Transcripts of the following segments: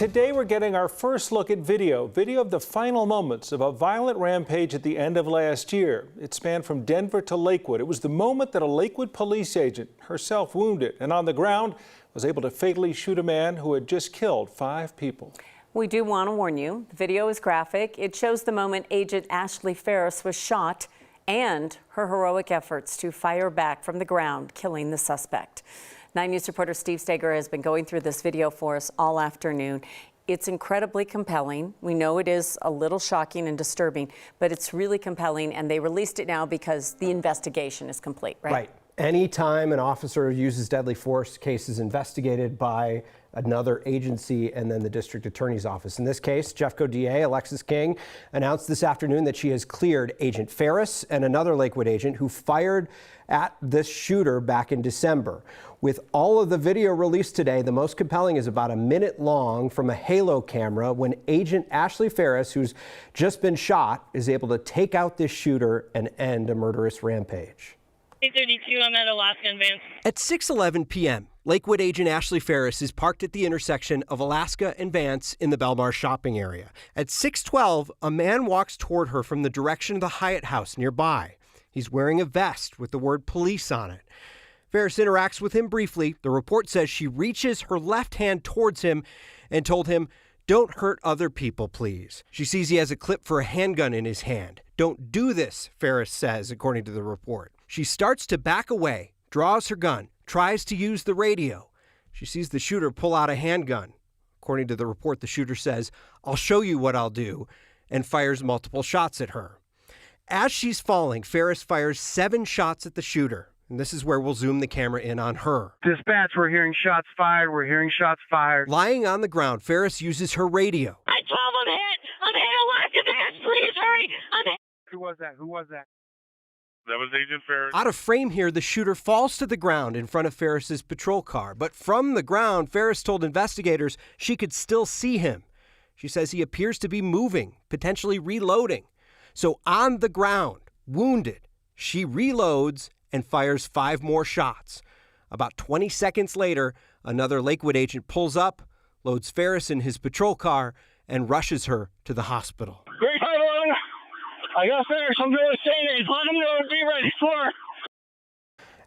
Today we're getting our first look at video of the final moments of a violent rampage at the end of last year. It spanned from Denver to Lakewood. It was the moment that a Lakewood police agent, herself wounded and on the ground, was able to fatally shoot a man who had just killed 5 people. We do want to warn you, the video is graphic. It shows the moment Agent Ashley Ferris was shot and her heroic efforts to fire back from the ground, killing the suspect. 9 News reporter Steve Steger has been going through this video for us all afternoon. It's incredibly compelling. We know it is a little shocking and disturbing, but it's really compelling, and they released it now because the investigation is complete, right? Right. Anytime an officer uses deadly force, case is investigated by another agency and then the district attorney's office. In this case, Jeffco DA Alexis King announced this afternoon that she has cleared Agent Ferris and another Lakewood agent who fired at this shooter back in December. With all of the video released today, the most compelling is about a minute long from a halo camera when Agent Ashley Ferris, who's just been shot, is able to take out this shooter and end a murderous rampage. 832 on that Alaska and Vance. At 6:11 p.m., Lakewood agent Ashley Ferris is parked at the intersection of Alaska and Vance in the Belmar shopping area. At 6:12, a man walks toward her from the direction of the Hyatt House nearby. He's wearing a vest with the word police on it. Ferris interacts with him briefly. The report says she reaches her left hand towards him and told him, "Don't hurt other people, please." She sees he has a clip for a handgun in his hand. "Don't do this," Ferris says, according to the report. She starts to back away, draws her gun, tries to use the radio. She sees the shooter pull out a handgun. According to the report, the shooter says, "I'll show you what I'll do," and fires multiple shots at her. As she's falling, Ferris fires 7 shots at the shooter. And this is where we'll zoom the camera in on her. Dispatch, we're hearing shots fired. We're hearing shots fired. Lying on the ground, Ferris uses her radio. I told him hit. I'm hit. Alaska Vance, please hurry. I'm hit. Who was that? Who was that? That was Agent Ferris. Out of frame here, the shooter falls to the ground in front of Ferris's patrol car. But from the ground, Ferris told investigators she could still see him. She says he appears to be moving, potentially reloading. So on the ground, wounded, she reloads and fires 5 more shots. About 20 seconds later, another Lakewood agent pulls up, loads Ferris in his patrol car, and rushes her to the hospital. Great title. I got Ferris. I'm going to say it. Let him know to be ready for.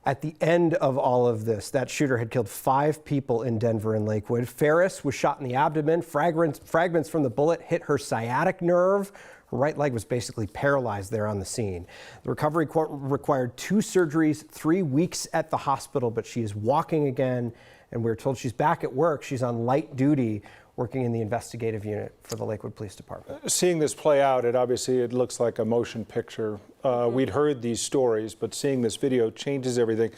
At the end of all of this, that shooter had killed 5 people in Denver and Lakewood. Ferris was shot in the abdomen. Fragments from the bullet hit her sciatic nerve. Her right leg was basically paralyzed there on the scene. The recovery required 2 surgeries, 3 weeks at the hospital, but she is walking again, and we're told she's back at work. She's on light duty, working in the investigative unit for the Lakewood Police Department. Seeing this play out, it looks like a motion picture. We'd heard these stories, but seeing this video changes everything.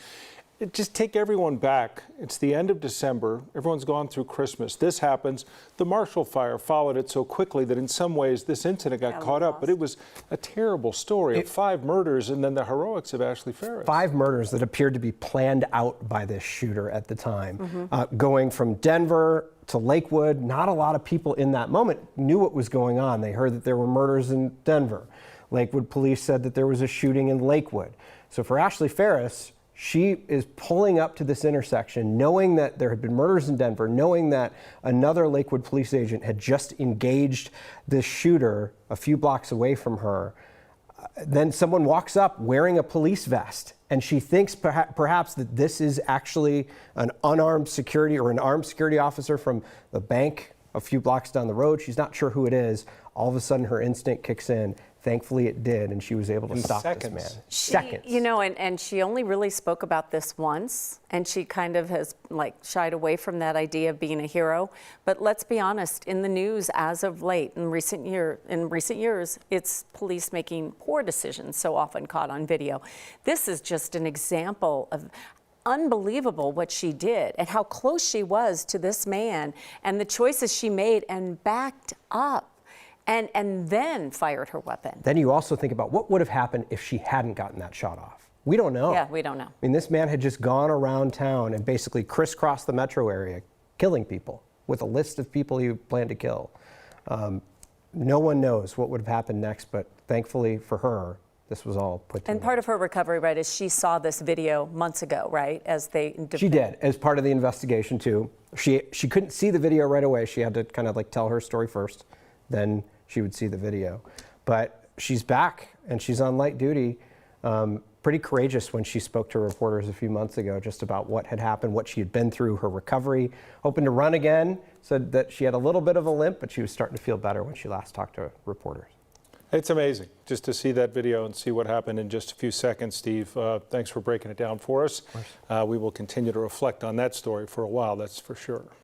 Just take everyone back. It's the end of December. Everyone's gone through Christmas. This happens. The Marshall Fire followed it so quickly that in some ways this incident got caught up. But it was a terrible story of 5 murders and then the heroics of Ashley Ferris. 5 murders that appeared to be planned out by this shooter at the time. Going from Denver to Lakewood, not a lot of people in that moment knew what was going on. They heard that there were murders in Denver. Lakewood Police said that there was a shooting in Lakewood. So for Ashley Ferris, she is pulling up to this intersection, knowing that there had been murders in Denver, knowing that another Lakewood police agent had just engaged this shooter a few blocks away from her. Then someone walks up wearing a police vest, and she thinks perhaps that this is actually an unarmed security or an armed security officer from the bank a few blocks down the road. She's not sure who it is. All of a sudden, her instinct kicks in. Thankfully, it did, and she was able to stop this man. Seconds. You know, and she only really spoke about this once, and she kind of has shied away from that idea of being a hero. But let's be honest, in the news as of late, in recent years, it's police making poor decisions, so often caught on video. This is just an example of unbelievable what she did and how close she was to this man and the choices she made and backed up. And then fired her weapon. Then you also think about what would have happened if she hadn't gotten that shot off. We don't know. Yeah, we don't know. I mean, this man had just gone around town and basically crisscrossed the metro area, killing people with a list of people he planned to kill. No one knows what would have happened next, but thankfully for her, this was all put together. And part of her recovery, right, is she saw this video months ago, right? As they She did, as part of the investigation too. She couldn't see the video right away. She had to kind of like tell her story first, then she would see the video. But she's back and she's on light duty. Pretty courageous when she spoke to reporters a few months ago just about what had happened, what she had been through, her recovery, hoping to run again. Said that she had a little bit of a limp, but she was starting to feel better when she last talked to reporters. It's amazing just to see that video and see what happened in just a few seconds, Steve. Thanks for breaking it down for us. We will continue to reflect on that story for a while, that's for sure.